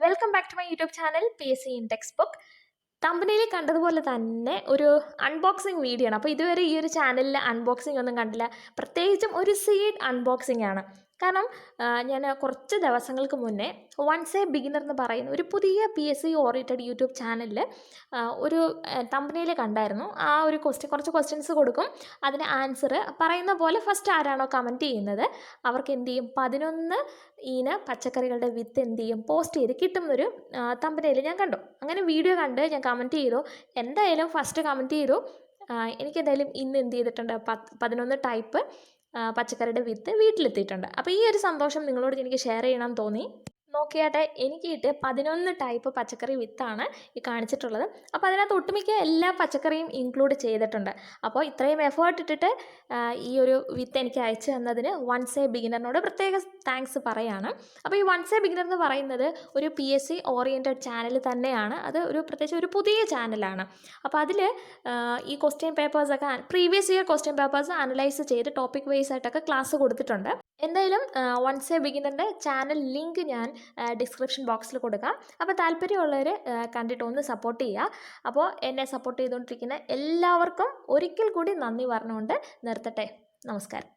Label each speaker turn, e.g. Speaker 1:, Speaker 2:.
Speaker 1: Welcome back to my YouTube channel PSC in textbook. തമ്പനിയിൽ കണ്ടതുപോലെ തന്നെ ഒരു അൺബോക്സിങ് വീഡിയോ ആണ്. അപ്പോൾ ഇതുവരെ ഈ ഒരു ചാനലിൽ അൺബോക്സിംഗ് ഒന്നും കണ്ടില്ല. പ്രത്യേകിച്ചും ഒരു സീഡ് അൺബോക്സിംഗ് ആണ്. കാരണം ഞാൻ കുറച്ച് ദിവസങ്ങൾക്ക് മുന്നേ വൺസ് എ ബിഗിനർ എന്ന് പറയുന്ന ഒരു പുതിയ PSC ഓറിയൻറ്റഡ് യൂട്യൂബ് ചാനലിൽ ഒരു തമ്പനിയിൽ കണ്ടായിരുന്നു. ആ ഒരു കുറച്ച് ക്വസ്റ്റ്യൻസ് കൊടുക്കും, അതിന് ആൻസർ പറയുന്ന പോലെ ഫസ്റ്റ് ആരാണോ കമൻറ്റ് ചെയ്യുന്നത് അവർക്ക് എന്ത് ചെയ്യും 11 ഈന പച്ചക്കറികളുടെ വിത്ത് എന്ത് ചെയ്യും പോസ്റ്റ് ചെയ്ത് കിട്ടും എന്നൊരു തമ്പനിയിൽ ഞാൻ കണ്ടു. അങ്ങനെ വീഡിയോ കണ്ട് ഞാൻ കമൻറ്റ് ചെയ്തു. എന്തായാലും ഫസ്റ്റ് കമൻറ്റ് ചെയ്തു. എനിക്കെന്തായാലും ഇന്ന് എന്ത് ചെയ്തിട്ടുണ്ട് 11 ടൈപ്പ് പച്ചക്കറിയുടെ വിത്ത് വീട്ടിലെത്തിയിട്ടുണ്ട്. അപ്പോൾ ഈ ഒരു സന്തോഷം നിങ്ങളോട് എനിക്ക് ഷെയർ ചെയ്യണം തോന്നി. നോക്കിയാട്ടെ, എനിക്ക് കിട്ടിയ 11 ടൈപ്പ് പച്ചക്കറി വിത്താണ് ഈ കാണിച്ചിട്ടുള്ളത്. അപ്പോൾ അതിനകത്ത് ഒട്ടുമിക്ക എല്ലാ പച്ചക്കറിയും ഇൻക്ലൂഡ് ചെയ്തിട്ടുണ്ട്. അപ്പോൾ ഇത്രയും എഫേർട്ട് ഇട്ടിട്ട് ഈ ഒരു വിത്ത് എനിക്ക് അയച്ചു തന്നതിന് വൺസ് എ ബിഗിനറിനോട് പ്രത്യേക താങ്ക്സ് പറയാണ്. അപ്പോൾ ഈ വൺസ് എ ബിഗിനർ എന്ന് പറയുന്നത് ഒരു PSC ഓറിയൻറ്റഡ് ചാനൽ തന്നെയാണ്. അത് പ്രത്യേകിച്ച് ഒരു പുതിയ ചാനലാണ്. അപ്പോൾ അതിൽ ഈ ക്വസ്റ്റ്യൻ പേപ്പേഴ്സൊക്കെ previous year question papers analyse ചെയ്ത് ടോപ്പിക് വൈസ് ആയിട്ടൊക്കെ ക്ലാസ് കൊടുത്തിട്ടുണ്ട്. എന്തായാലും വൺസ് എ ബിഗിനറിൻ്റെ ചാനൽ ലിങ്ക് ഞാൻ ഡിസ്ക്രിപ്ഷൻ ബോക്സിൽ കൊടുക്കാം. അപ്പോൾ താല്പര്യമുള്ളവർ കണ്ടിട്ട് ഒന്ന് സപ്പോർട്ട് ചെയ്യുക. അപ്പോൾ എന്നെ സപ്പോർട്ട് ചെയ്തുകൊണ്ടിരിക്കുന്ന എല്ലാവർക്കും ഒരിക്കൽ കൂടി നന്ദി പറഞ്ഞുകൊണ്ട് നിർത്തട്ടെ. നമസ്കാരം.